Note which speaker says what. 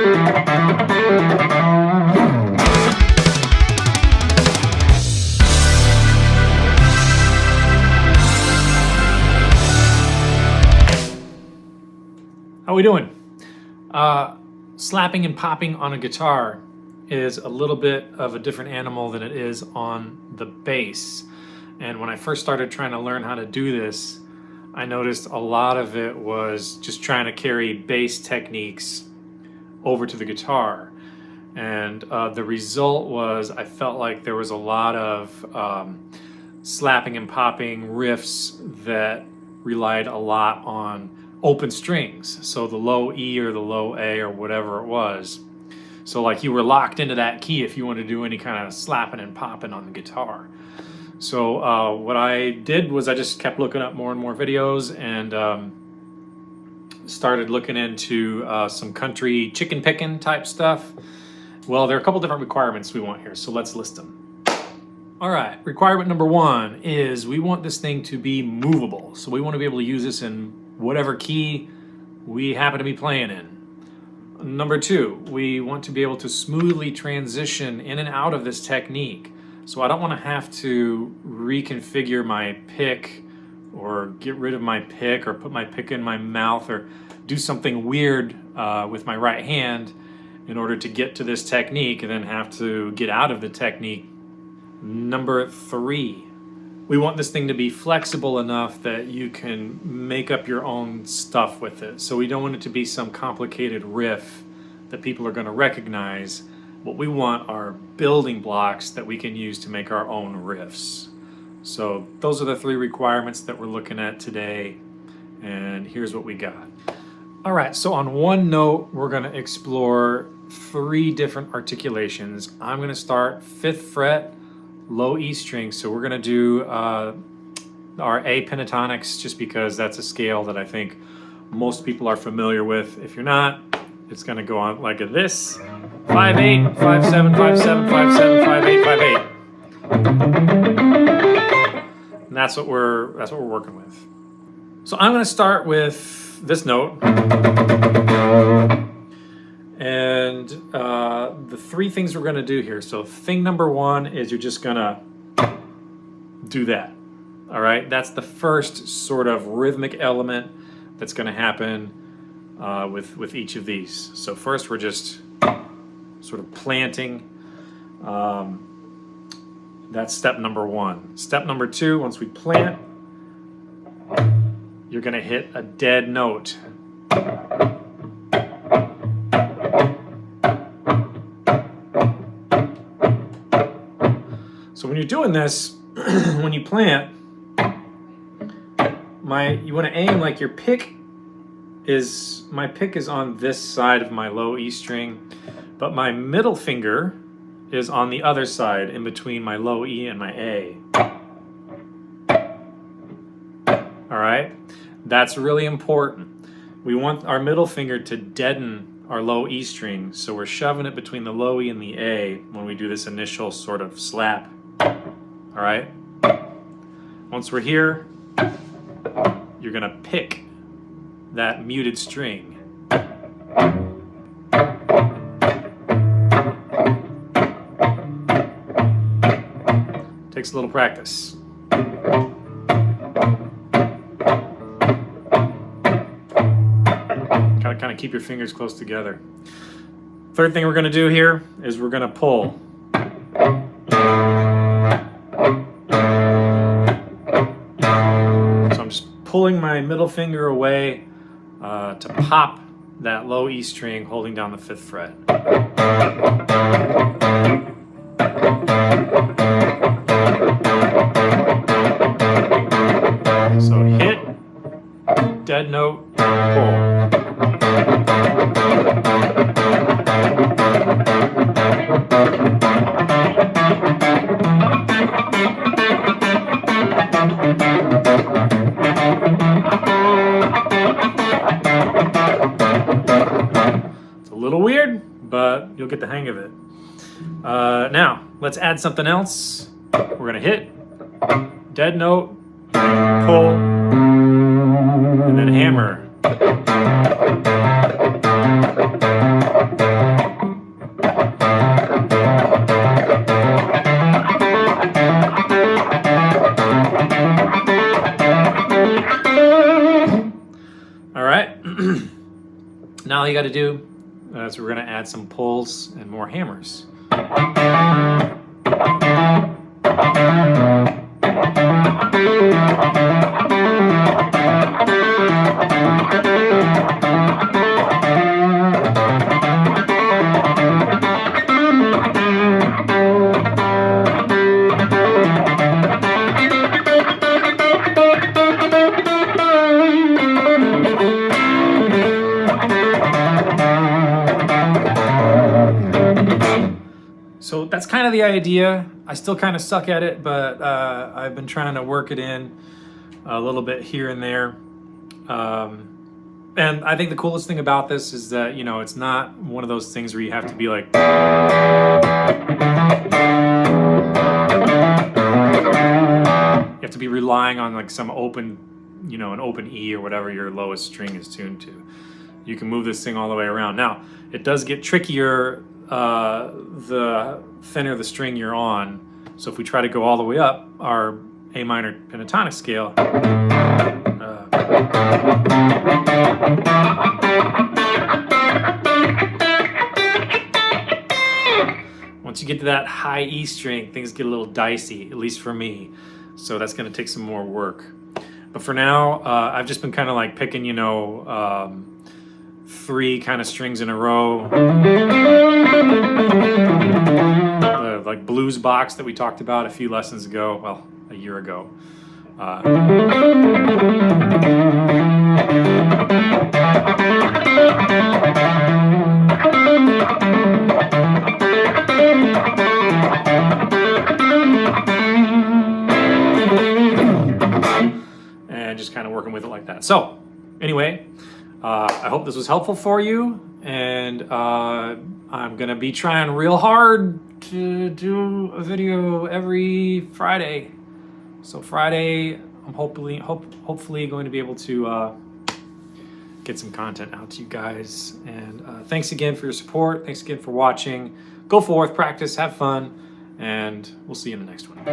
Speaker 1: How we doing? Slapping and popping on a guitar is a little bit of a different animal than it is on the bass. And when I first started trying to learn how to do this, I noticed a lot of it was just trying to carry bass techniques over to the guitar. And the result was I felt like there was a lot of slapping and popping riffs that relied a lot on open strings, so the low E or the low A or whatever it was. So like you were locked into that key if you wanted to do any kind of slapping and popping on the guitar. So what I did was I just kept looking up more and more videos and started looking into some country chicken picking type stuff. Well, there are a couple different requirements we want here, so let's list them. All right, requirement number one is we want this thing to be movable. So we want to be able to use this in whatever key we happen to be playing in. Number two, we want to be able to smoothly transition in and out of this technique. So I don't want to have to reconfigure my pick or get rid of my pick or put my pick in my mouth or do something weird with my right hand in order to get to this technique and then have to get out of the technique. Number three, we want this thing to be flexible enough that you can make up your own stuff with it. So we don't want it to be some complicated riff that people are going to recognize. What we want are building blocks that we can use to make our own riffs. So those are the three requirements that we're looking at today. And here's what we got. All right, so on one note, we're going to explore three different articulations. I'm going to start 5th fret, low E string. So we're going to do our A pentatonics just because that's a scale that I think most people are familiar with. If you're not, it's going to go on like this: 5 8 5 7 5 7 5 7 5 8 5 8. And that's what we're working with. So I'm going to start with this note. And the three things we're going to do here. So thing number one is you're just going to do that. All right, that's the first sort of rhythmic element that's going to happen with each of these. So first we're just sort of planting. That's step number one. Step number two, once we plant, you're going to hit a dead note. So when you're doing this, when you plant, you want to aim like your pick is, my pick is on this side of my low E string, but my middle finger is on the other side in between my low E and my A. All right, that's really important. We want our middle finger to deaden our low E string, so we're shoving it between the low E and the A when we do this initial sort of slap. All right, once we're here, you're gonna pick that muted string. Takes a little practice. Kind of keep your fingers close together. Third thing we're going to do here is we're going to pull. So I'm just pulling my middle finger away to pop that low E string holding down the 5th fret. So hit, dead note, pull. It's a little weird, but you'll get the hang of it. Now, let's add something else. We're going to hit, dead note, pull, and then hammer. All right. Now all you got to do is we're going to add some pulls and more hammers. So that's kind of the idea. I still kind of suck at it, but I've been trying to work it in a little bit here and there. And I think the coolest thing about this is that, you know, it's not one of those things where you have to be like... You have to be relying on like some open, you know, an open E or whatever your lowest string is tuned to. You can move this thing all the way around. Now, it does get trickier the thinner the string you're on. So if we try to go all the way up our A minor pentatonic scale, once you get to that high E string, things get a little dicey, at least for me. So that's going to take some more work. But for now, I've just been kind of like picking, you know, 3 kind of strings in a row. The like blues box that we talked about a few lessons ago, well, a year ago. And just kind of working with it like that. So anyway, I hope this was helpful for you, and I'm gonna be trying real hard to do a video every Friday. So Friday, I'm hopefully going to be able to get some content out to you guys. And thanks again for your support. Thanks again for watching. Go forth, practice, have fun, and we'll see you in the next one.